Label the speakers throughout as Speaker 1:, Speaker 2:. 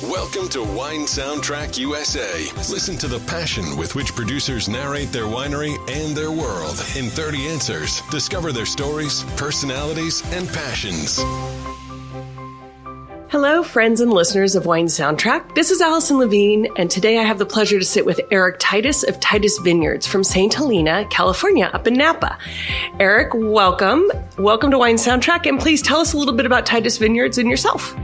Speaker 1: Welcome to Wine Soundtrack USA. Listen to the passion with which producers narrate their winery and their world in 30 answers. Discover their stories, personalities, and passions.
Speaker 2: Hello, friends and listeners of Wine Soundtrack. This is Allison Levine, and today I have the pleasure to sit with Eric Titus of Titus Vineyards from St. Helena, California, up in Napa. Eric, welcome. Welcome to Wine Soundtrack, and please tell us a little bit about Titus Vineyards and yourself.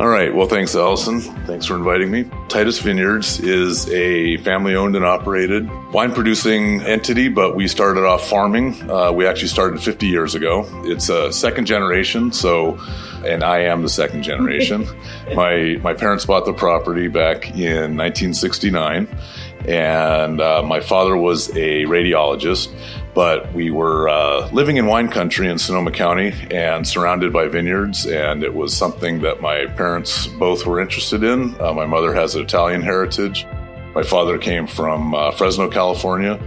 Speaker 3: All right. Well, thanks, Allison. Thanks for inviting me. Titus Vineyards is a family-owned and operated wine-producing entity, but we started off farming. We actually started 50 years ago. It's a second generation, and I am the second generation. My parents bought the property back in 1969, and my father was a radiologist. But we were living in wine country in Sonoma County and surrounded by vineyards, and it was something that my parents both were interested in. My mother has an Italian heritage. My father came from Fresno, California,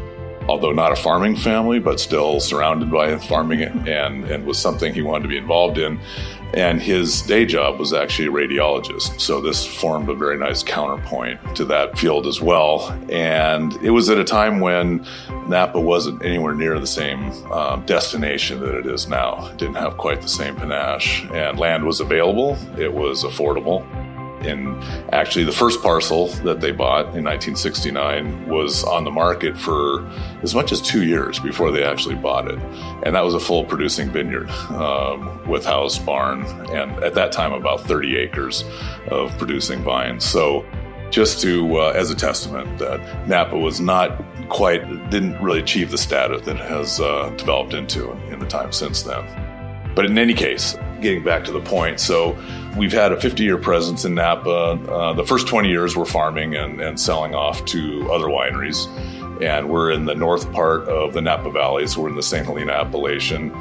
Speaker 3: although not a farming family, but still surrounded by farming and was something he wanted to be involved in. And his day job was actually a radiologist. So this formed a very nice counterpoint to that field as well. And it was at a time when Napa wasn't anywhere near the same destination that it is now. It didn't have quite the same panache. And land was available. It was affordable. And actually, the first parcel that they bought in 1969 was on the market for as much as 2 years before they actually bought it. And that was a full producing vineyard with house, barn, and at that time about 30 acres of producing vines. So just to, as a testament that Napa was didn't really achieve the status that it has developed into in the time since then. But in any case, getting back to the point, so we've had a 50-year presence in Napa. The first 20 years we're farming and selling off to other wineries. And we're in the north part of the Napa Valley, so we're in the St. Helena appellation.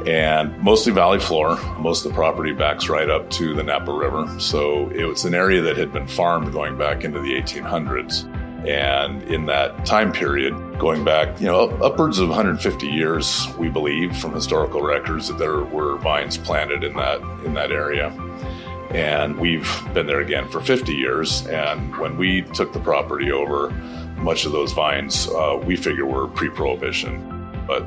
Speaker 3: And mostly valley floor. Most of the property backs right up to the Napa River. So it's an area that had been farmed going back into the 1800s. And in that time period, going back, upwards of 150 years, we believe from historical records that there were vines planted in that area. And we've been there again for 50 years. And when we took the property over, much of those vines, we figure were pre-prohibition, but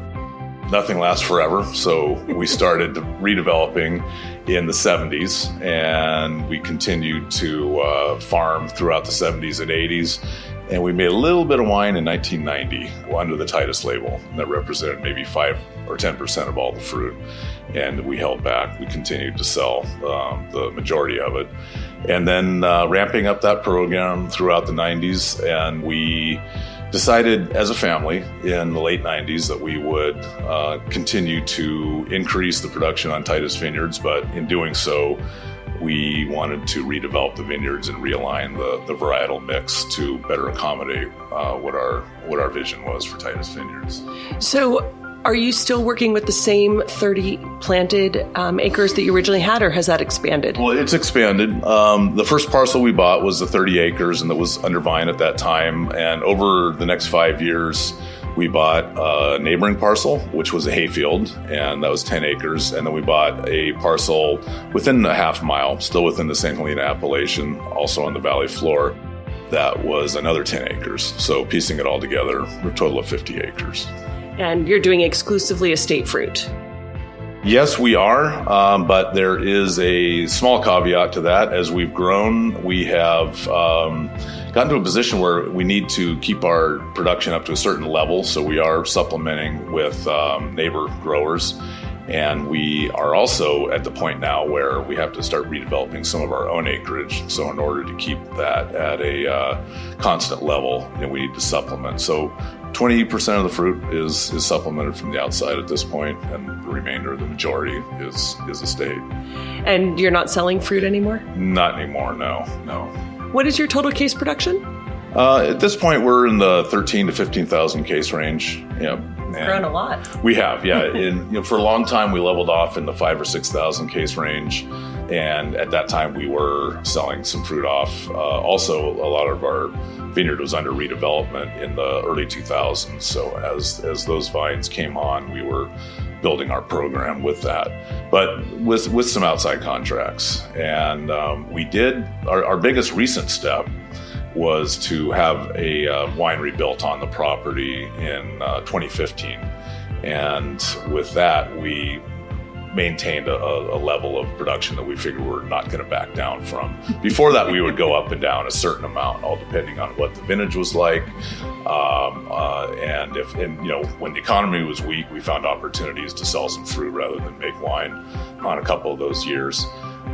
Speaker 3: nothing lasts forever. So we started redeveloping in the 70s, and we continued to farm throughout the 70s and 80s. And we made a little bit of wine in 1990 under the Titus label that represented maybe 5 or 10% of all the fruit. And we held back. We continued to sell the majority of it. And then ramping up that program throughout the 90s, and we decided as a family in the late 90s that we would continue to increase the production on Titus Vineyards, but in doing so, we wanted to redevelop the vineyards and realign the varietal mix to better accommodate what our vision was for Titus Vineyards.
Speaker 2: So are you still working with the same 30 planted acres that you originally had, or has that expanded? Well,
Speaker 3: it's expanded. The first parcel we bought was the 30 acres, and that was under vine at that time. And over the next 5 years, we bought a neighboring parcel, which was a hayfield, and that was 10 acres. And then we bought a parcel within a half mile, still within the St. Helena appellation, also on the valley floor. That was another 10 acres. So piecing it all together, a total of 50 acres.
Speaker 2: And you're doing exclusively estate fruit?
Speaker 3: Yes, we are, but there is a small caveat to that. As we've grown, we have gotten to a position where we need to keep our production up to a certain level, so we are supplementing with neighbor growers. And we are also at the point now where we have to start redeveloping some of our own acreage. So in order to keep that at a constant level, we need to supplement. So 20% of the fruit is supplemented from the outside at this point, and the remainder, the majority, is estate.
Speaker 2: And you're not selling fruit anymore?
Speaker 3: Not anymore, no.
Speaker 2: What is your total case production?
Speaker 3: At this point, we're in the 13,000 to 15,000 case range. Yeah.
Speaker 2: Grown a lot.
Speaker 3: We have, yeah. For a long time, we leveled off in the 5,000 or 6,000 case range. And at that time, we were selling some fruit off. Also, a lot of our vineyard was under redevelopment in the early 2000s. So as those vines came on, we were building our program with that, but with some outside contracts. And we did, our biggest recent step was to have a winery built on the property in 2015. And with that, we maintained a level of production that we figured we're not going to back down from. Before that, we would go up and down a certain amount, all depending on what the vintage was like. And when the economy was weak, we found opportunities to sell some fruit rather than make wine on a couple of those years.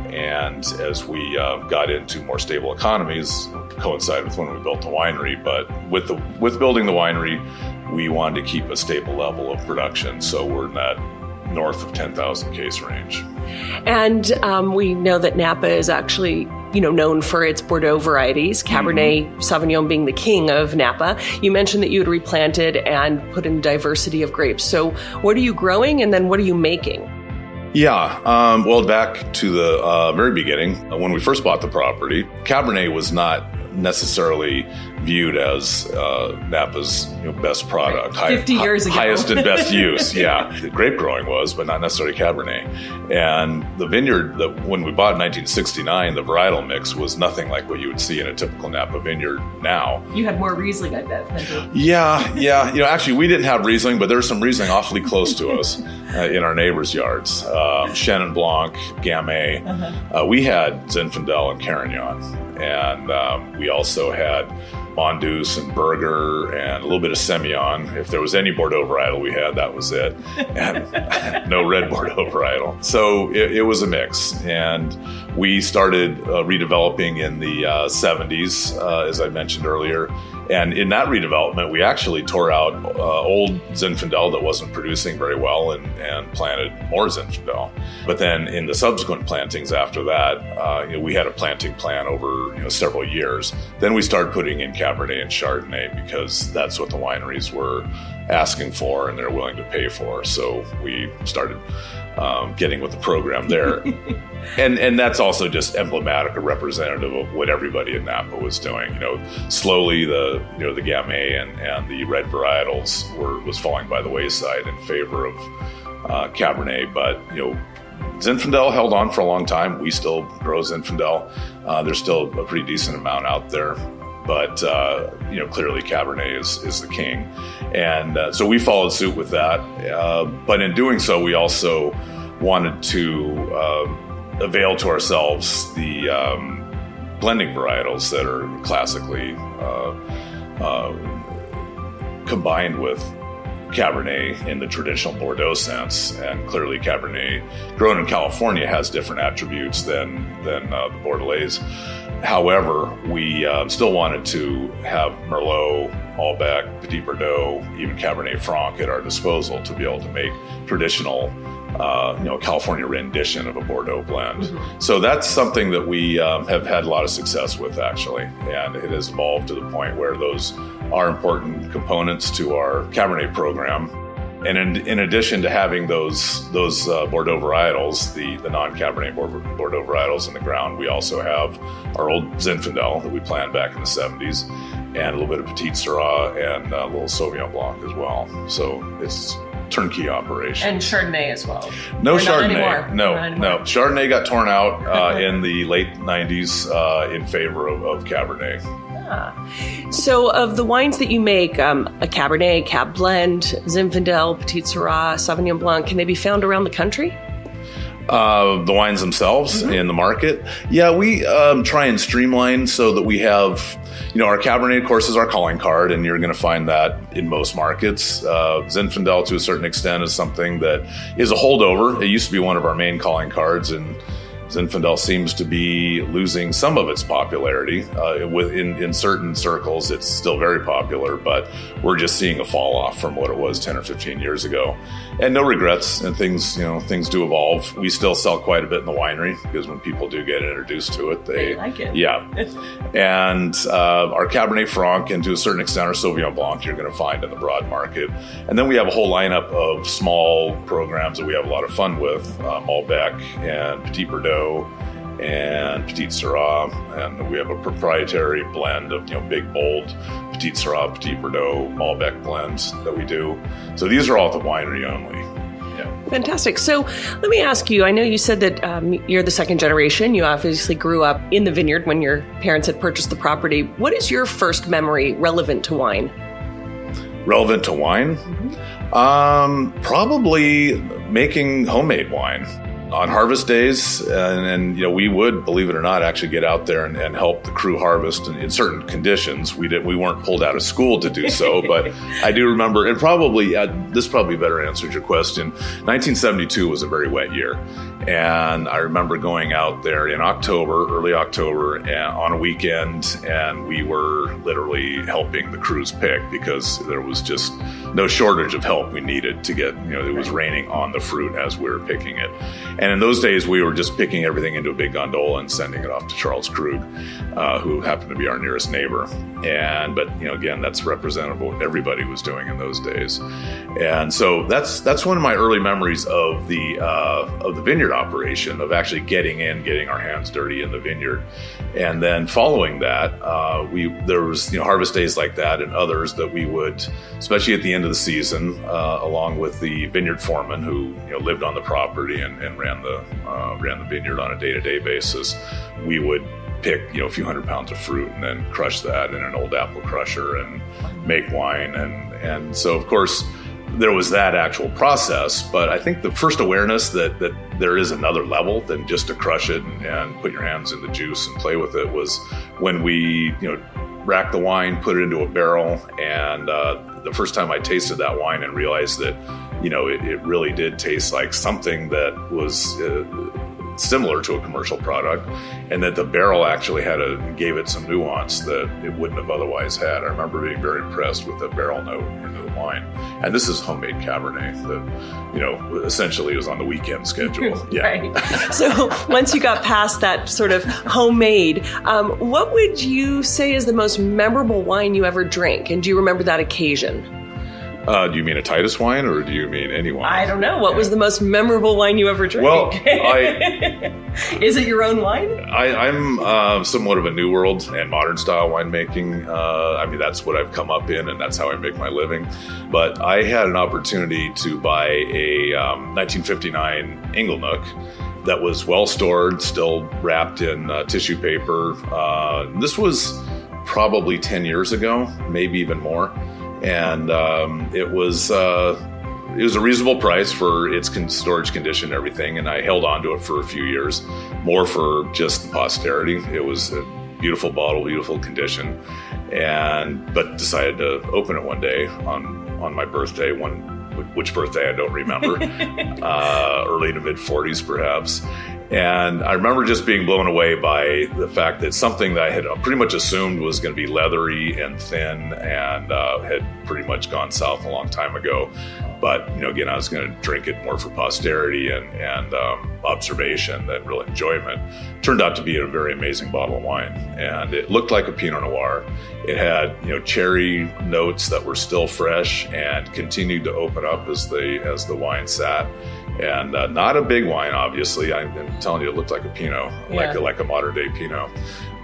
Speaker 3: And as we got into more stable economies, coincided with when we built the winery. But with building the winery, we wanted to keep a stable level of production. So we're in that north of 10,000 case range. And
Speaker 2: we know that Napa is actually, known for its Bordeaux varieties, Cabernet Sauvignon being the king of Napa. You mentioned that you had replanted and put in diversity of grapes. So what are you growing, and then what are you making?
Speaker 3: Yeah, well, back to the very beginning, when we first bought the property, Cabernet was not necessarily viewed as Napa's best product.
Speaker 2: 50 years ago.
Speaker 3: Highest and best use, yeah. Grape growing was, but not necessarily Cabernet. And the vineyard, when we bought in 1969, the varietal mix was nothing like what you would see in a typical Napa vineyard now.
Speaker 2: You had more Riesling, I bet.
Speaker 3: Yeah. Actually, we didn't have Riesling, but there was some Riesling awfully close to us in our neighbors' yards. Chenin Blanc, Gamay. We had Zinfandel and Carignan. And we also had Mondeuse and Burger and a little bit of Semillon. If there was any Bordeaux varietal we had, that was it. And no red Bordeaux varietal. So it was a mix. And we started redeveloping in the 70s, as I mentioned earlier. And in that redevelopment, we actually tore out old Zinfandel that wasn't producing very well and planted more Zinfandel. But then in the subsequent plantings after that, we had a planting plan over several years. Then we started putting in Cabernet and Chardonnay because that's what the wineries were asking for and they're willing to pay for. So we started getting with the program there. And that's also just emblematic or representative of what everybody in Napa was doing. Slowly the Gamay and the red varietals was falling by the wayside in favor of Cabernet. But Zinfandel held on for a long time. We still grow Zinfandel. There's still a pretty decent amount out there. But, clearly Cabernet is the king. And so we followed suit with that. But in doing so, we also wanted to avail to ourselves the blending varietals that are classically combined with Cabernet in the traditional Bordeaux sense. And clearly Cabernet grown in California has different attributes than the Bordelais. However, we still wanted to have Merlot, Malbec, Petit Verdot, even Cabernet Franc at our disposal to be able to make traditional, California rendition of a Bordeaux blend. Mm-hmm. So that's something that we have had a lot of success with, actually. And it has evolved to the point where those are important components to our Cabernet program. And in addition to having those Bordeaux varietals, the non-Cabernet Bordeaux varietals in the ground, we also have our old Zinfandel that we planted back in the 70s, and a little bit of Petit Syrah and a little Sauvignon Blanc as well. So it's turnkey operation.
Speaker 2: And Chardonnay as well.
Speaker 3: No Chardonnay. No. Chardonnay got torn out in the late 90s in favor of Cabernet.
Speaker 2: So of the wines that you make, a Cabernet, Cab Blend, Zinfandel, Petit Syrah, Sauvignon Blanc, can they be found around the country?
Speaker 3: The wines themselves in the market? Yeah, we try and streamline so that we have, our Cabernet, of course, is our calling card, and you're going to find that in most markets. Zinfandel, to a certain extent, is something that is a holdover. It used to be one of our main calling cards, and Zinfandel seems to be losing some of its popularity. In certain circles, it's still very popular, but we're just seeing a fall off from what it was 10 or 15 years ago. And no regrets, and things do evolve. We still sell quite a bit in the winery because when people do get introduced to it, they
Speaker 2: like it.
Speaker 3: Yeah. And our Cabernet Franc, and to a certain extent our Sauvignon Blanc, you're going to find in the broad market. And then we have a whole lineup of small programs that we have a lot of fun with, Malbec and Petit Verdot and Petite Syrah, and we have a proprietary blend of big, bold Petite Syrah, Petit Verdot, Malbec blends that we do. So these are all at the winery only. Yeah.
Speaker 2: Fantastic. So let me ask you, I know you said that you're the second generation. You obviously grew up in the vineyard when your parents had purchased the property. What is your first memory relevant to wine?
Speaker 3: Relevant to wine? Mm-hmm. Probably making homemade wine. On harvest days, and we would, believe it or not, actually get out there and help the crew harvest in certain conditions. We weren't pulled out of school to do so, but I do remember, and probably this probably better answers your question. 1972 was a very wet year, and I remember going out there in early October, and on a weekend, and we were literally helping the crews pick because there was just no shortage of help we needed to get. It was raining on the fruit as we were picking it. And in those days, we were just picking everything into a big gondola and sending it off to Charles Krug, who happened to be our nearest neighbor. But again, that's representative of what everybody was doing in those days. And so that's one of my early memories of the vineyard operation, of actually getting our hands dirty in the vineyard. And then following that, there was harvest days like that and others that we would, especially at the end of the season, along with the vineyard foreman who lived on the property and ran the vineyard on a day-to-day basis, we would pick a few hundred pounds of fruit and then crush that in an old apple crusher and make wine. And so, of course, there was that actual process, but I think the first awareness that there is another level than just to crush it and put your hands in the juice and play with it was when we racked the wine, put it into a barrel, and the first time I tasted that wine and realized that it really did taste like something that was similar to a commercial product, and that the barrel actually gave it some nuance that it wouldn't have otherwise had. I remember being very impressed with the barrel note into the wine. And this is homemade Cabernet that, essentially was on the weekend schedule. Yeah.
Speaker 2: Right. So once you got past that sort of homemade, what would you say is the most memorable wine you ever drank? And do you remember that occasion?
Speaker 3: Do you mean a Titus wine, or do you mean any wine?
Speaker 2: I don't know. What was the most memorable wine you ever drank?
Speaker 3: Well,
Speaker 2: is it your own wine?
Speaker 3: I'm somewhat of a new world and modern style winemaking. That's what I've come up in, and that's how I make my living. But I had an opportunity to buy a 1959 Inglenook that was well stored, still wrapped in tissue paper. This was probably 10 years ago, maybe even more. And it was a reasonable price for its storage condition and everything, and I held on to it for a few years, more for just the posterity. It was a beautiful bottle, beautiful condition, but decided to open it one day on my birthday, which birthday I don't remember, early to mid-40s perhaps. And I remember just being blown away by the fact that something that I had pretty much assumed was going to be leathery and thin and had pretty much gone south a long time ago. But, again, I was going to drink it more for posterity and observation than real enjoyment. Turned out to be a very amazing bottle of wine. And it looked like a Pinot Noir. It had, cherry notes that were still fresh and continued to open up as the wine sat. And not a big wine, obviously. I'm telling you, it looked like a Pinot, like a modern day Pinot.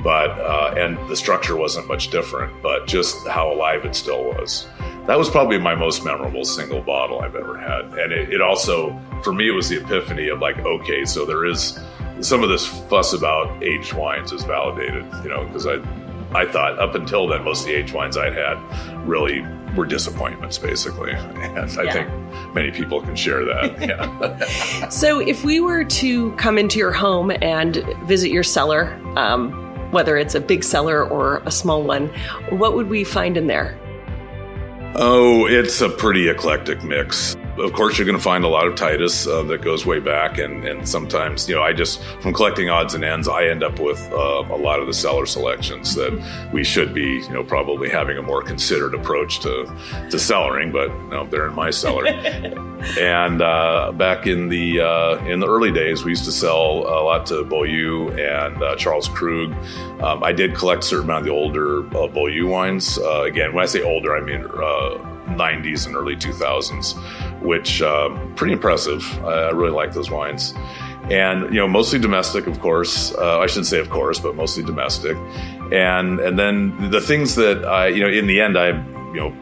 Speaker 3: But and the structure wasn't much different, but just how alive it still was. That was probably my most memorable single bottle I've ever had. And it also, for me, it was the epiphany of okay, so there is some of this fuss about aged wines is validated, because I thought up until then, most of the aged wines I'd had really were disappointments, basically. And I think many people can share that. Yeah.
Speaker 2: So if we were to come into your home and visit your cellar, whether it's a big cellar or a small one, what would we find in there?
Speaker 3: Oh, it's a pretty eclectic mix. Of course, you're going to find a lot of Titus that goes way back, and sometimes, from collecting odds and ends, I end up with a lot of the cellar selections that we should be, probably having a more considered approach to cellaring, but no, they're in my cellar. And back in the early days, we used to sell a lot to Beaulieu and Charles Krug. I did collect a certain amount of the older Beaulieu wines. Again, when I say older, I mean 90s and early 2000s, which pretty impressive. I really like those wines. And, mostly domestic, of course. I shouldn't say of course, but mostly domestic. And then the things that in the end, I'm,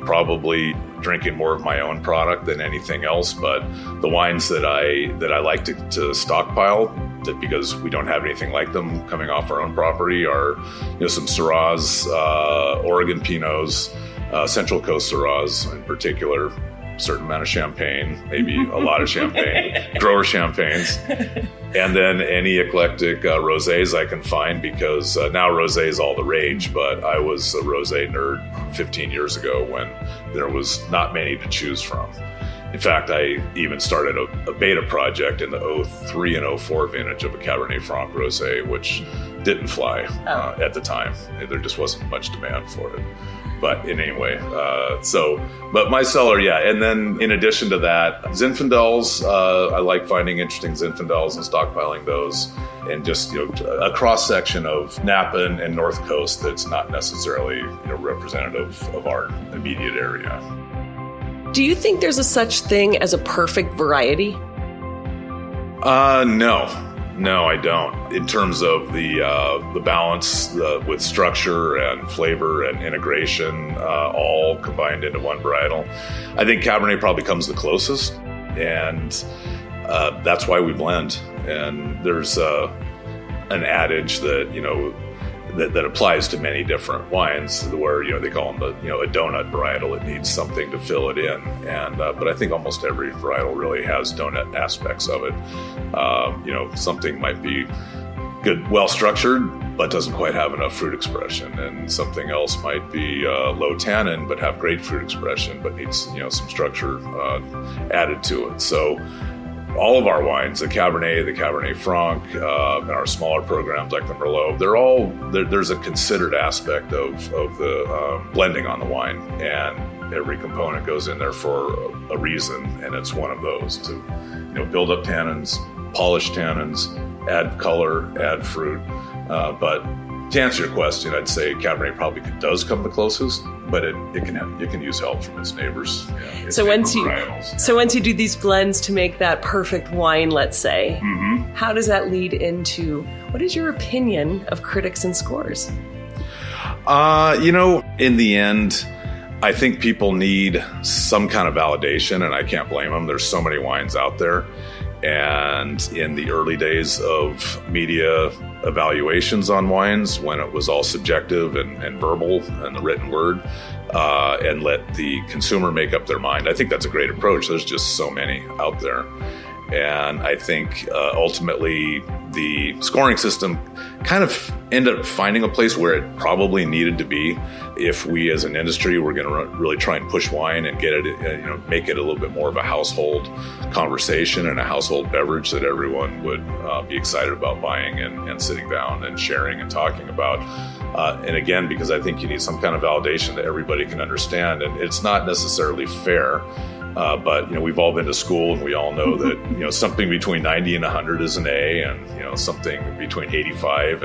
Speaker 3: probably drinking more of my own product than anything else. But the wines that I like to stockpile, that because we don't have anything like them coming off our own property, are, some Syrahs, Oregon Pinots, Central Coast Syrahs in particular, a certain amount of champagne, maybe a lot of champagne, grower champagnes, and then any eclectic rosés I can find, because now rosé is all the rage, but I was a rosé nerd 15 years ago when there was not many to choose from. In fact, I even started a beta project in the 03 and 04 vintage of a Cabernet Franc rosé, which didn't fly at the time. There just wasn't much demand for it. But in any way, but my cellar, yeah. And then in addition to that, Zinfandels, I like finding interesting Zinfandels and stockpiling those, and just, a cross section of Napa and North Coast that's not necessarily, representative of our immediate area.
Speaker 2: Do you think there's a such thing as a perfect variety?
Speaker 3: No, I don't. In terms of the balance with structure and flavor and integration, all combined into one varietal, I think Cabernet probably comes the closest, and that's why we blend. And there's an adage that that applies to many different wines, where they call them a donut varietal. It needs something to fill it in, and but I think almost every varietal really has donut aspects of it. Something might be good, well structured, but doesn't quite have enough fruit expression, and something else might be low tannin but have great fruit expression, but needs some structure added to it. So all of our wines, the Cabernet Franc, and our smaller programs like the Merlot, there's a considered aspect of the blending on the wine, and every component goes in there for a reason, and it's one of those to build up tannins, polish tannins, add color, add fruit. But to answer your question, I'd say Cabernet probably does come the closest, but it can use help from its neighbors. Yeah,
Speaker 2: so once you do these blends to make that perfect wine, let's say, how does that lead into, what is your opinion of critics and scores?
Speaker 3: In the end, I think people need some kind of validation, and I can't blame them. There's so many wines out there. And in the early days of media evaluations on wines, when it was all subjective and verbal and the written word, and let the consumer make up their mind, I think that's a great approach. There's just so many out there. And I think ultimately the scoring system kind of ended up finding a place where it probably needed to be if we as an industry were going to really try and push wine and get it, make it a little bit more of a household conversation and a household beverage that everyone would be excited about buying and sitting down and sharing and talking about. And again, because I think you need some kind of validation that everybody can understand, and it's not necessarily fair. But we've all been to school, and we all know that something between 90 and 100 is an A, and something between 85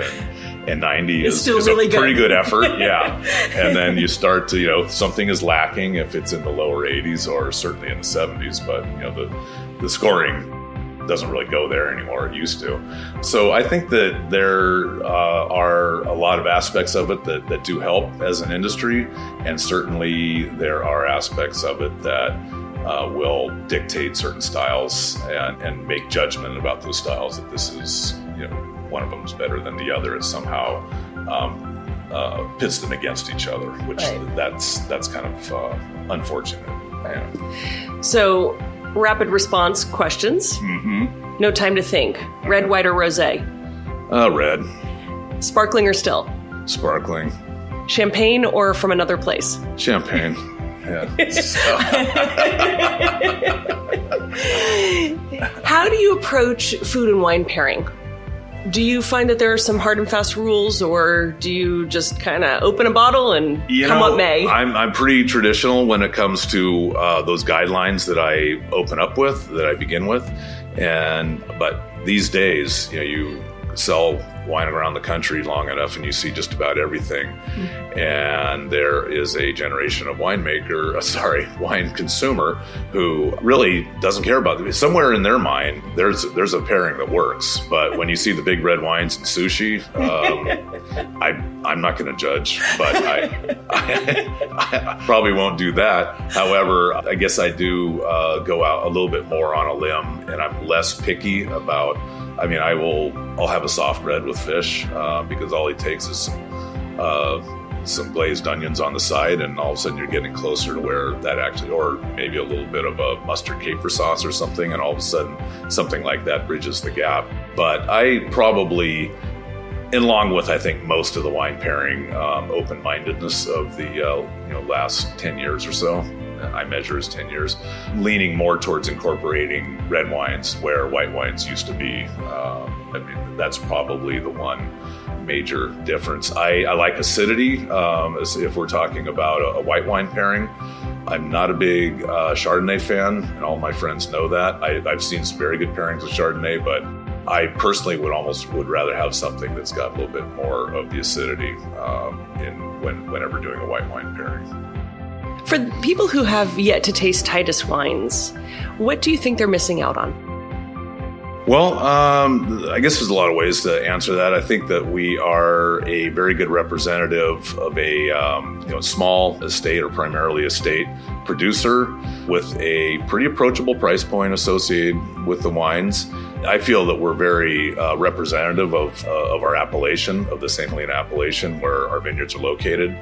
Speaker 3: and 90 is really a pretty good effort. Yeah. And then you start to something is lacking if it's in the lower 80s or certainly in the 70s. But the scoring doesn't really go there anymore. It used to. So I think that there are a lot of aspects of it that do help as an industry, and certainly there are aspects of it that will dictate certain styles and make judgment about those styles, that this is, one of them is better than the other. It somehow pits them against each other, which that's kind of unfortunate. Right.
Speaker 2: Yeah. So rapid response questions. No time to think. Red, white, or rosé?
Speaker 3: Red.
Speaker 2: Sparkling or still?
Speaker 3: Sparkling.
Speaker 2: Champagne or from another place?
Speaker 3: Champagne. Yeah.
Speaker 2: How do you approach food and wine pairing? Do you find that there are some hard and fast rules, or do you just kind of open a bottle and come what may?
Speaker 3: I'm pretty traditional when it comes to those guidelines that I open up with, that I begin with. But these days, you sell wine around the country long enough and you see just about everything. And there is a generation of wine consumer who really doesn't care about it. Somewhere in their mind, there's a pairing that works. But when you see the big red wines and sushi, I'm not going to judge, but I probably won't do that. However, I guess I do go out a little bit more on a limb, and I'm less picky about. I'll have a soft red with fish because all it takes is some glazed onions on the side, and all of a sudden you're getting closer to where that actually, or maybe a little bit of a mustard caper sauce or something, and all of a sudden something like that bridges the gap. But I probably, along with I think most of the wine pairing open-mindedness of the last 10 years or so, I measure as 10 years, leaning more towards incorporating red wines where white wines used to be. That's probably the one major difference. I like acidity, if we're talking about a white wine pairing. I'm not a big Chardonnay fan, and all my friends know that. I've seen some very good pairings with Chardonnay, but I personally would rather have something that's got a little bit more of the acidity whenever doing a white wine pairing.
Speaker 2: For people who have yet to taste Titus wines, what do you think they're missing out on?
Speaker 3: Well, I guess there's a lot of ways to answer that. I think that we are a very good representative of a small estate or primarily estate producer with a pretty approachable price point associated with the wines. I feel that we're very representative of our appellation, of the St. Helena appellation, where our vineyards are located.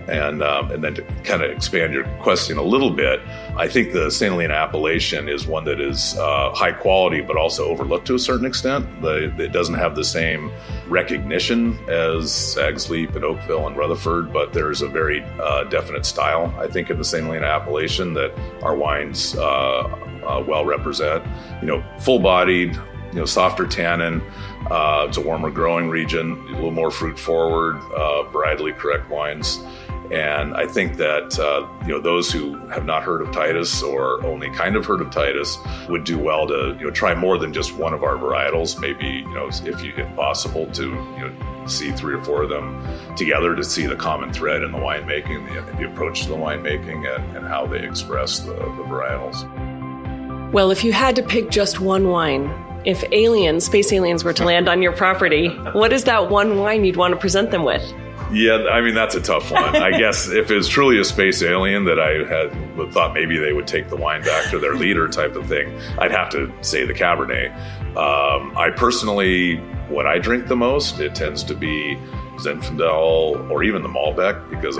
Speaker 3: And then to kind of expand your question a little bit, I think the St. Helena appellation is one that is high quality, but also overlooked to a certain extent. It doesn't have the same recognition as Sag's Leap and Oakville and Rutherford, but there's a very definite style, I think, in the St. Helena appellation that our wines well represent. Full-bodied, softer tannin. It's a warmer growing region, a little more fruit forward, varietally correct wines. And I think that those who have not heard of Titus or only kind of heard of Titus would do well to try more than just one of our varietals. Maybe if possible to see 3 or 4 of them together to see the common thread in the winemaking, the approach to the winemaking, and how they express the varietals.
Speaker 2: Well, if you had to pick just one wine, if space aliens were to land on your property, what is that one wine you'd want to present them with?
Speaker 3: Yeah, that's a tough one. I guess if it's truly a space alien that I had thought maybe they would take the wine back to their leader type of thing, I'd have to say the Cabernet. I personally, what I drink the most, it tends to be Zinfandel or even the Malbec, because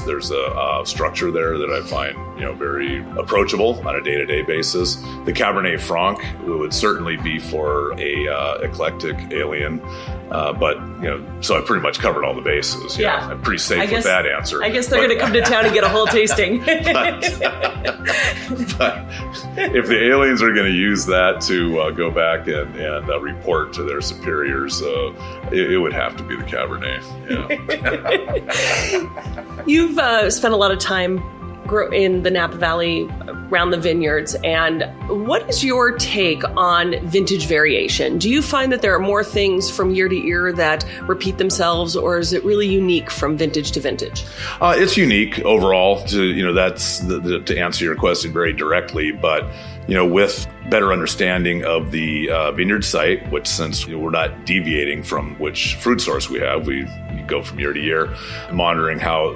Speaker 3: there's a structure there that I find very approachable on a day-to-day basis. The Cabernet Franc would certainly be for a eclectic alien, but so I pretty much covered all the bases.
Speaker 2: Yeah,
Speaker 3: I'm pretty safe with that answer.
Speaker 2: I guess they're going to come to town and get a whole tasting.
Speaker 3: but if the aliens are going to use that to go back and report to their superiors, it would have to be the Cabernet. Yeah.
Speaker 2: You've spent a lot of time in the Napa Valley around the vineyards, and what is your take on vintage variation? Do you find that there are more things from year to year that repeat themselves, or is it really unique from vintage to vintage?
Speaker 3: It's unique overall. That's to answer your question very directly, but with better understanding of the vineyard site, which since we're not deviating from which fruit source we have, we go from year to year, monitoring how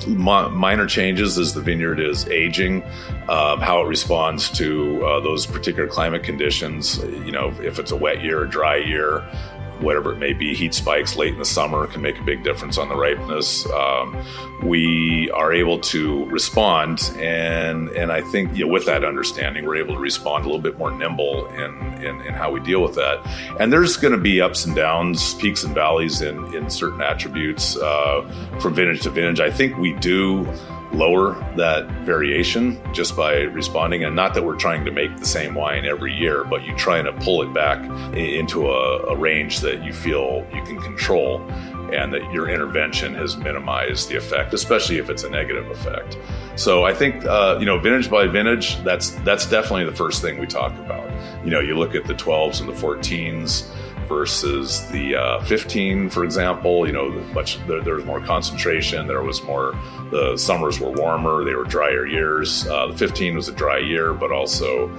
Speaker 3: minor changes as the vineyard is aging, how it responds to those particular climate conditions. If it's a wet year, a dry year, whatever it may be, heat spikes late in the summer can make a big difference on the ripeness. We are able to respond, and I think with that understanding, we're able to respond a little bit more nimble in how we deal with that. And there's going to be ups and downs, peaks and valleys in certain attributes from vintage to vintage. I think we do lower that variation just by responding, and not that we're trying to make the same wine every year, but you try to pull it back into a range that you feel you can control, and that your intervention has minimized the effect, especially if it's a negative effect. So I think vintage by vintage, that's definitely the first thing we talk about. You look at the 12s and the 14s versus the 15, for example. There was more concentration. There was more. The summers were warmer. They were drier years. The 15 was a dry year, but also,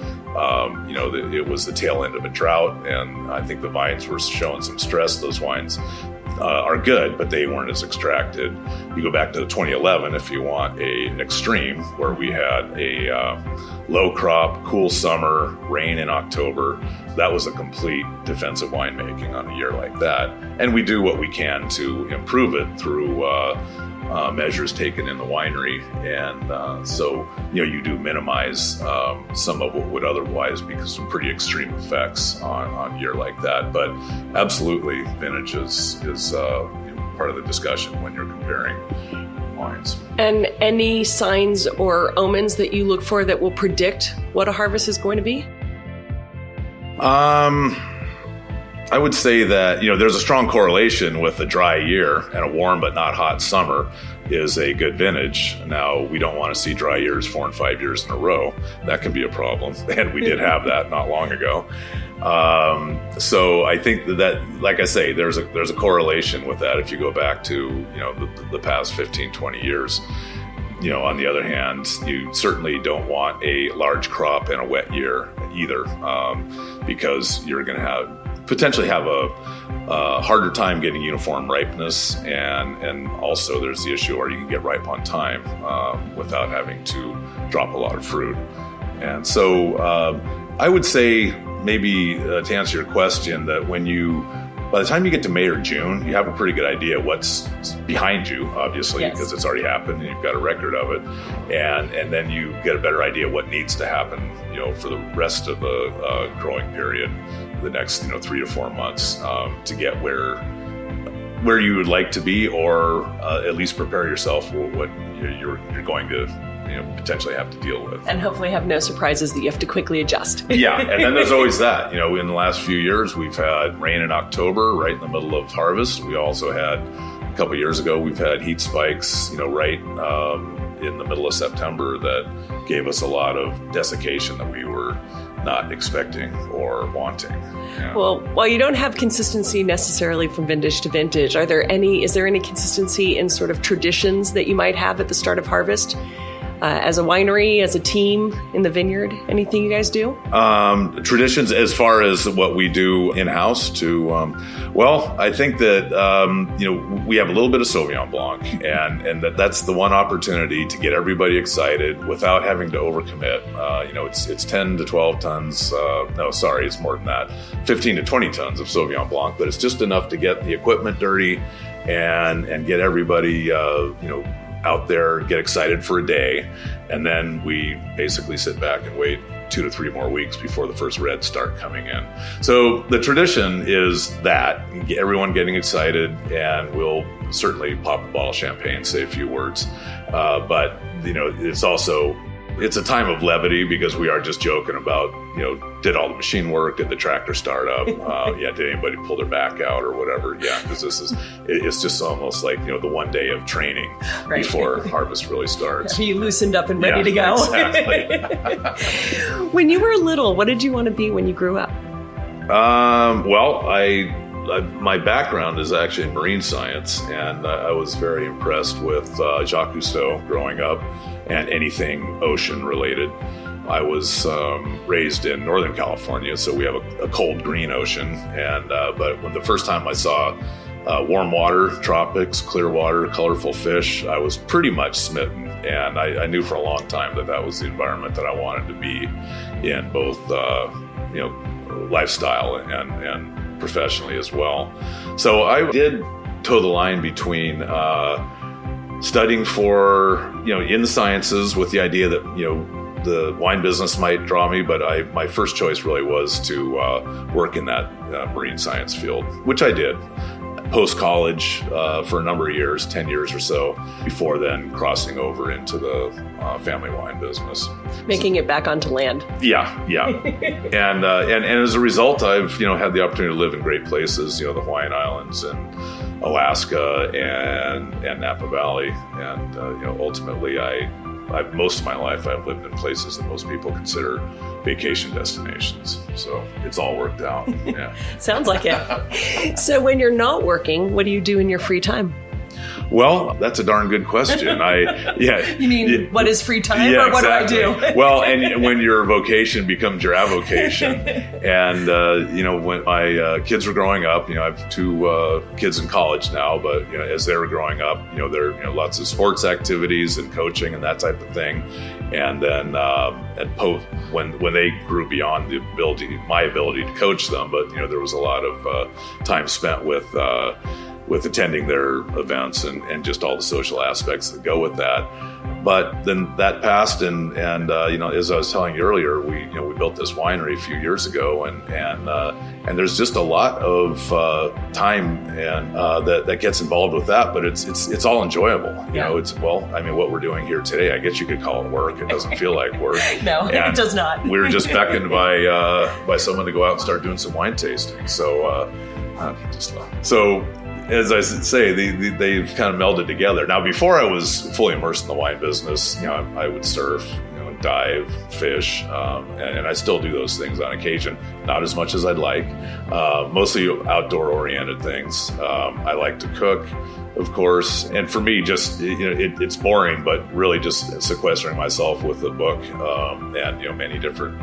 Speaker 3: it was the tail end of a drought, and I think the vines were showing some stress. Those wines are good, but they weren't as extracted. You go back to 2011 if you want an extreme, where we had a low crop, cool summer, rain in October. That was a complete defensive winemaking on a year like that. And we do what we can to improve it through measures taken in the winery. And so you do minimize some of what would otherwise be some pretty extreme effects on a year like that. But absolutely, vintage is part of the discussion when you're comparing wines.
Speaker 2: And any signs or omens that you look for that will predict what a harvest is going to be?
Speaker 3: I would say that, there's a strong correlation with a dry year, and a warm but not hot summer is a good vintage. Now, we don't want to see dry years 4 and 5 years in a row. That can be a problem, and we did have that not long ago. So I think that, like I say, there's a correlation with that if you go back to, the past 15, 20 years. On the other hand, you certainly don't want a large crop in a wet year either, because you're going to potentially have a harder time getting uniform ripeness, and also there's the issue where you can get ripe on time without having to drop a lot of fruit. And so I would say maybe to answer your question, that by the time you get to May or June, you have a pretty good idea what's behind you, obviously,
Speaker 2: yes,
Speaker 3: because it's already happened and you've got a record of it. And then you get a better idea what needs to happen, for the rest of the growing period, the next, 3 to 4 months, to get where you would like to be, or at least prepare yourself for what you're going to potentially have to deal with.
Speaker 2: And hopefully have no surprises that you have to quickly adjust.
Speaker 3: Yeah, and then there's always that. In the last few years, we've had rain in October, right in the middle of harvest. We also had, a couple of years ago, we've had heat spikes, right in the middle of September that gave us a lot of desiccation that we were not expecting or wanting. Yeah.
Speaker 2: Well, while you don't have consistency necessarily from vintage to vintage, is there any consistency in sort of traditions that you might have at the start of harvest? As a winery, as a team in the vineyard, anything you guys do?
Speaker 3: Traditions as far as what we do in-house I think that, we have a little bit of Sauvignon Blanc, and that's the one opportunity to get everybody excited without having to overcommit. It's 10 to 12 tons. It's more than that. 15 to 20 tons of Sauvignon Blanc, but it's just enough to get the equipment dirty and get everybody, out there, get excited for a day, and then we basically sit back and wait 2 to 3 more weeks before the first reds start coming in. So the tradition is that everyone getting excited, and we'll certainly pop a bottle of champagne, say a few words, but it's a time of levity, because we are just joking about, did all the machine work? Did the tractor start up? Did anybody pull their back out or whatever? Yeah, because it's just almost like, the one day of training before harvest really starts.
Speaker 2: Are you loosened up and ready to go?
Speaker 3: Exactly.
Speaker 2: When you were little, what did you want to be when you grew up?
Speaker 3: My background is actually in marine science, and I was very impressed with Jacques Cousteau growing up and anything ocean related. I was raised in Northern California, so we have a cold green ocean, but when the first time I saw warm water, tropics, clear water, colorful fish, I was pretty much smitten, and I knew for a long time that was the environment that I wanted to be in, both lifestyle and professionally as well. So I did toe the line between studying for, in the sciences with the idea that, the wine business might draw me, but my first choice really was to work in that marine science field, which I did post-college for a number of years, 10 years or so, before then crossing over into the family wine business.
Speaker 2: Making it back onto land.
Speaker 3: Yeah. and as a result, I've, had the opportunity to live in great places, the Hawaiian Islands and Alaska and Napa Valley. And, ultimately I most of my life, I've lived in places that most people consider vacation destinations. So it's all worked out. Yeah.
Speaker 2: Sounds like it. So when you're not working, what do you do in your free time?
Speaker 3: Well, that's a darn good question.
Speaker 2: You mean what is free time, or what
Speaker 3: exactly.
Speaker 2: do I do?
Speaker 3: Well, and when your vocation becomes your avocation, and when my kids were growing up, I have two kids in college now, but as they were growing up, there are lots of sports activities and coaching and that type of thing, and then when they grew beyond my ability to coach them, but there was a lot of time spent with attending their events and just all the social aspects that go with that. But then that passed, and as I was telling you earlier, we built this winery a few years ago, and there's just a lot of time and that gets involved with that. But it's all enjoyable. What we're doing here today, I guess you could call it work. It doesn't feel like work.
Speaker 2: No, it does not.
Speaker 3: We were just beckoned by someone to go out and start doing some wine tasting. So. As I say, they've kind of melded together. Now, before I was fully immersed in the wine business, I would surf, dive, fish, and I still do those things on occasion. Not as much as I'd like. Mostly outdoor-oriented things. I like to cook, of course, and for me, just it's boring, but really just sequestering myself with a book and many different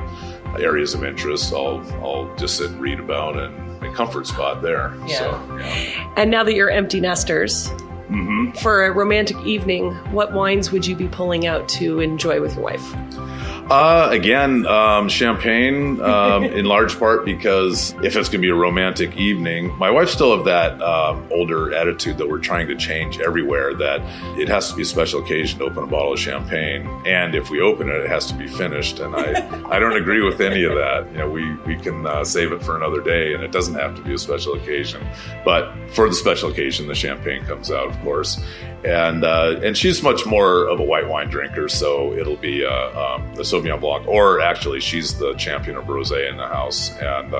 Speaker 3: areas of interest. I'll just sit and read about and. A comfort spot there.
Speaker 2: Yeah.
Speaker 3: So,
Speaker 2: And now that you're empty nesters, for a romantic evening, what wines would you be pulling out to enjoy with your wife?
Speaker 3: Again, champagne, in large part because if it's going to be a romantic evening, my wife still have that older attitude that we're trying to change everywhere, that it has to be a special occasion to open a bottle of champagne. And if we open it, it has to be finished. And I don't agree with any of that. We can save it for another day, and it doesn't have to be a special occasion. But for the special occasion, the champagne comes out, of course. And she's much more of a white wine drinker, so it'll be the Sauvignon Blanc, or actually she's the champion of rosé in the house, and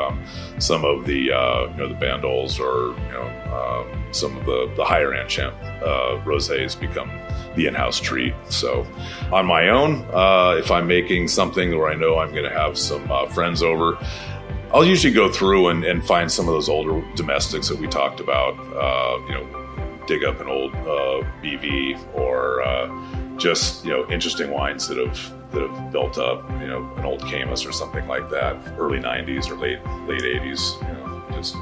Speaker 3: some of the the Bandols or some of the higher end rosés become the in-house treat. So on my own, if I'm making something where I know I'm going to have some friends over, I'll usually go through and find some of those older domestics that we talked about. Dig up an old BV or just interesting wines that have built up, an old Camus or something like that, early 90s or late 80s, just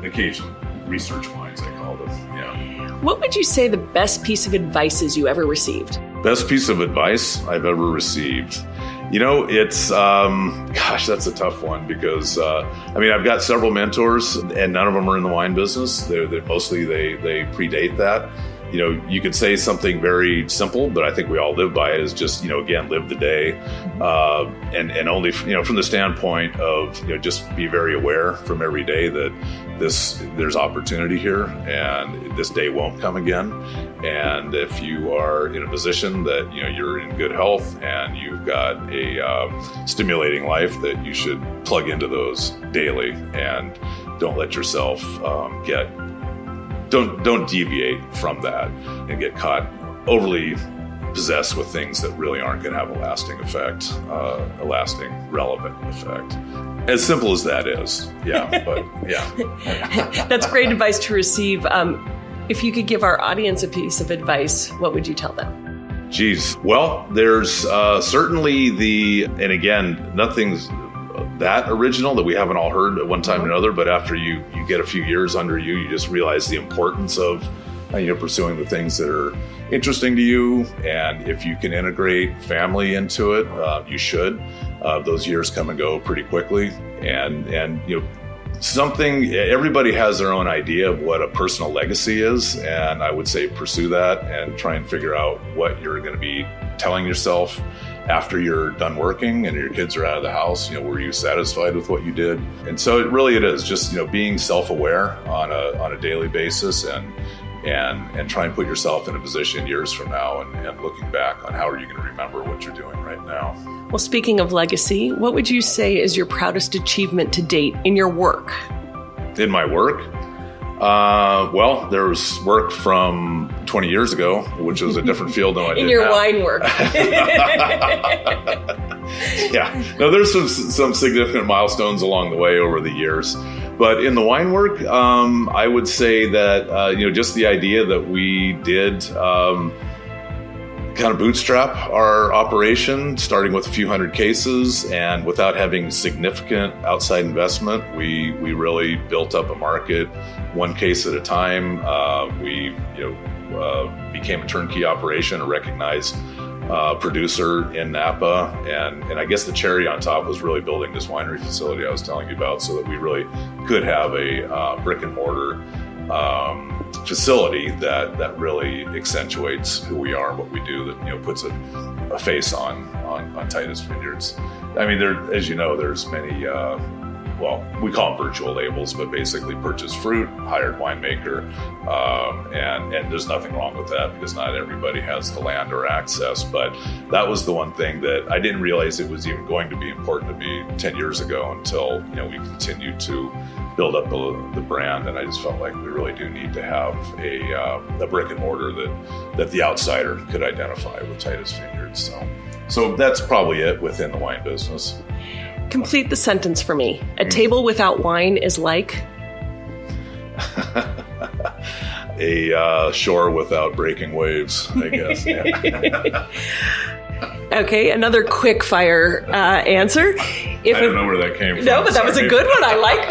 Speaker 3: occasional research wines, I call them. Yeah.
Speaker 2: What would you say the best piece of advice is you ever received?
Speaker 3: Best piece of advice I've ever received. It's, that's a tough one because, I've got several mentors and none of them are in the wine business. They're mostly, they predate that. You could say something very simple, but I think we all live by it, is just, again, live the day. And only, from the standpoint of, just be very aware from every day that there's opportunity here and this day won't come again. And if you are in a position that, you're in good health and you've got a stimulating life, that you should plug into those daily and don't let yourself don't deviate from that and get caught overly possessed with things that really aren't going to have a lasting effect, a lasting relevant effect. As simple as that is. Yeah, but yeah.
Speaker 2: That's great advice to receive. If you could give our audience a piece of advice, what would you tell them?
Speaker 3: Geez. Well, there's certainly and again, nothing's that original that we haven't all heard at one time or another, but after you get a few years under you, you just realize the importance of pursuing the things that are interesting to you. And if you can integrate family into it, you should. Those years come and go pretty quickly. And everybody has their own idea of what a personal legacy is. And I would say pursue that and try and figure out what you're going to be telling yourself after you're done working and your kids are out of the house. Were you satisfied with what you did? And so it is just, being self-aware on a daily basis and try and put yourself in a position years from now and looking back on how are you going to remember what you're doing right now.
Speaker 2: Well, speaking of legacy, what would you say is your proudest achievement to date in your work?
Speaker 3: In my work? Well, there was work from 20 years ago, which was a different field than I did
Speaker 2: in your
Speaker 3: now.
Speaker 2: wine work.
Speaker 3: Yeah. No, there's some significant milestones along the way over the years. But in the wine work, I would say that, just the idea that we did kind of bootstrap our operation, starting with a few hundred cases, and without having significant outside investment, we really built up a market one case at a time. We became a turnkey operation, a recognized producer in Napa, and I guess the cherry on top was really building this winery facility I was telling you about, so that we really could have a brick and mortar facility that really accentuates who we are and what we do, that puts a face on Titus Vineyards. I mean, as you know, there's many we call them virtual labels, but basically purchased fruit, hired winemaker, and there's nothing wrong with that, because not everybody has the land or access. But that was the one thing that I didn't realize it was even going to be important to me 10 years ago, until we continued to build up the brand, and I just felt like we really do need to have a brick and mortar that the outsider could identify with Titus Vineyards. So that's probably it within the wine business.
Speaker 2: Complete the sentence for me. A table without wine is like?
Speaker 3: A shore without breaking waves, I guess. Yeah.
Speaker 2: Okay, another quick fire answer.
Speaker 3: I don't know where that came from.
Speaker 2: No, but that was a good one. I like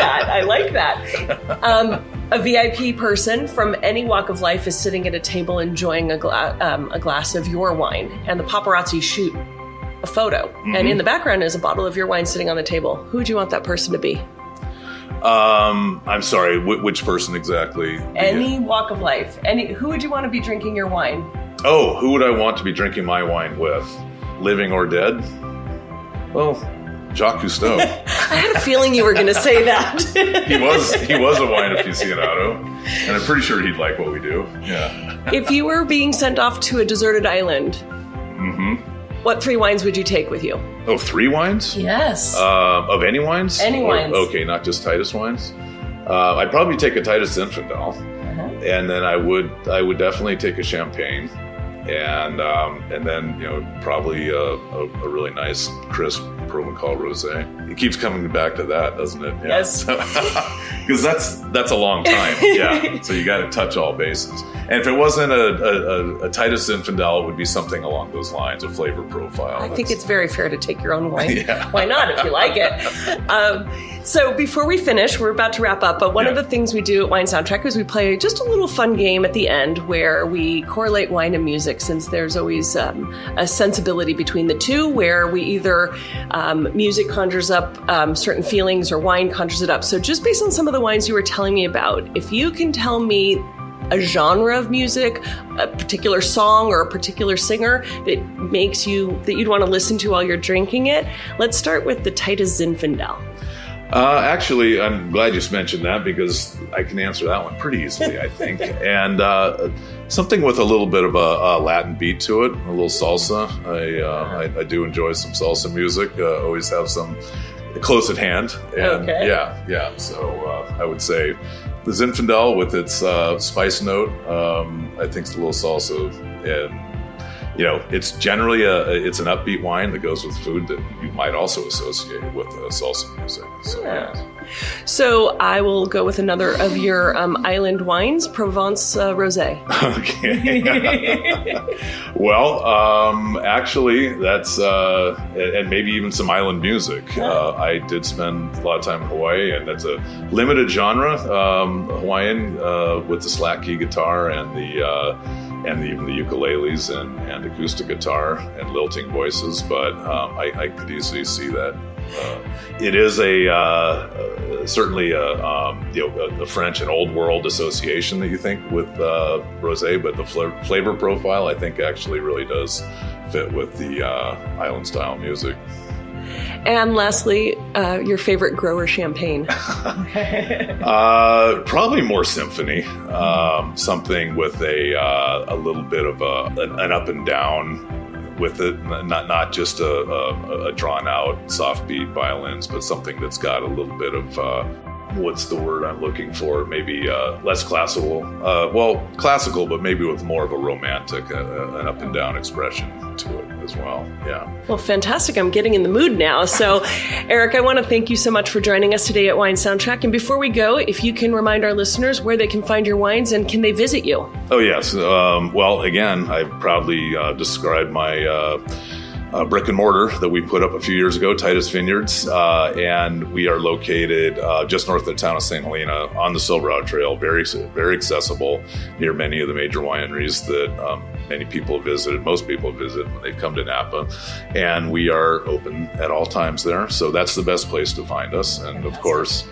Speaker 2: that. A VIP person from any walk of life is sitting at a table enjoying a glass of your wine, and the paparazzi shoot a photo, and in the background is a bottle of your wine sitting on the table. Who would you want that person to be?
Speaker 3: I'm sorry, which person exactly?
Speaker 2: Any walk of life. Who would you want to be drinking your wine?
Speaker 3: Oh, who would I want to be drinking my wine with? Living or dead? Well, Jacques Cousteau.
Speaker 2: I had a feeling you were going to say that.
Speaker 3: He was a wine aficionado, and I'm pretty sure he'd like what we do. Yeah.
Speaker 2: If you were being sent off to a deserted island, what 3 wines would you take with you?
Speaker 3: Oh, 3 wines?
Speaker 2: Yes.
Speaker 3: Of any wines?
Speaker 2: Any wines.
Speaker 3: Okay, not just Titus wines. I'd probably take a Titus Zinfandel, and then I would definitely take a Champagne, and then probably a really nice crisp Provence Rosie. It keeps coming back to that, doesn't it? Yeah.
Speaker 2: Yes.
Speaker 3: Because that's a long time. Yeah. So you got to touch all bases. And if it wasn't a Titus Zinfandel, it would be something along those lines, a flavor profile.
Speaker 2: I think it's very fair to take your own wine.
Speaker 3: Yeah.
Speaker 2: Why not, if you like it? So before we finish, we're about to wrap up, but one of the things we do at Wine Soundtrack is we play just a little fun game at the end where we correlate wine and music, since there's always a sensibility between the two, where we either music conjures up certain feelings or wine conjures it up. So just based on some of the wines you were telling me about, if you can tell me a genre of music, a particular song or a particular singer that you'd want to listen to while you're drinking it. Let's start with the Titus Zinfandel.
Speaker 3: Actually, I'm glad you mentioned that, because I can answer that one pretty easily, I think. And something with a little bit of a Latin beat to it, a little salsa. I do enjoy some salsa music. Always have some close at hand. And yeah. So I would say the Zinfandel with its spice note, I think it's a little salsa, and it's generally it's an upbeat wine that goes with food that you might also associate with salsa music.
Speaker 2: So I will go with another of your island wines, Provence Rosie.
Speaker 3: Okay. Well, actually, that's and maybe even some island music. I did spend a lot of time in Hawaii, and that's a limited genre, Hawaiian, with the slack key guitar and even the ukuleles and acoustic guitar and lilting voices. But I could easily see that. It is certainly a French and Old World association that you think with rosé, but the flavor profile I think actually really does fit with the island style music.
Speaker 2: And lastly, your favorite grower champagne?
Speaker 3: Probably more symphony, something with a little bit of an up and down with it, not just a drawn out soft beat violins, but something that's got a little bit of what's the word I'm looking for? Maybe less classical. Classical, but maybe with more of a romantic, an up and down expression to it as well. Yeah.
Speaker 2: Well, fantastic. I'm getting in the mood now. So, Eric, I want to thank you so much for joining us today at Wine Soundtrack. And before we go, if you can remind our listeners where they can find your wines and can they visit you?
Speaker 3: Oh, yes. Well, again, I proudly described my brick and mortar that we put up a few years ago, Titus Vineyards, and we are located just north of the town of St. Helena on the Silverado Trail, very, very accessible near many of the major wineries that many people have visited, most people have visited when they've come to Napa, and we are open at all times there, so that's the best place to find us. And of course,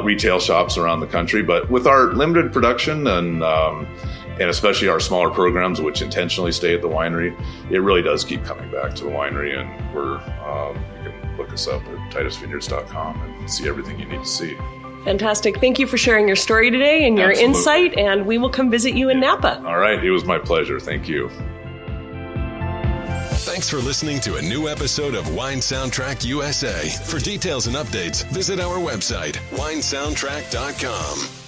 Speaker 3: retail shops around the country, but with our limited production and especially our smaller programs, which intentionally stay at the winery, it really does keep coming back to the winery. And you can look us up at titusvineyards.com and see everything you need to see.
Speaker 2: Fantastic. Thank you for sharing your story today and your insight, and we will come visit you in Napa.
Speaker 3: All right. It was my pleasure. Thank you.
Speaker 1: Thanks for listening to a new episode of Wine Soundtrack USA. For details and updates, visit our website, winesoundtrack.com.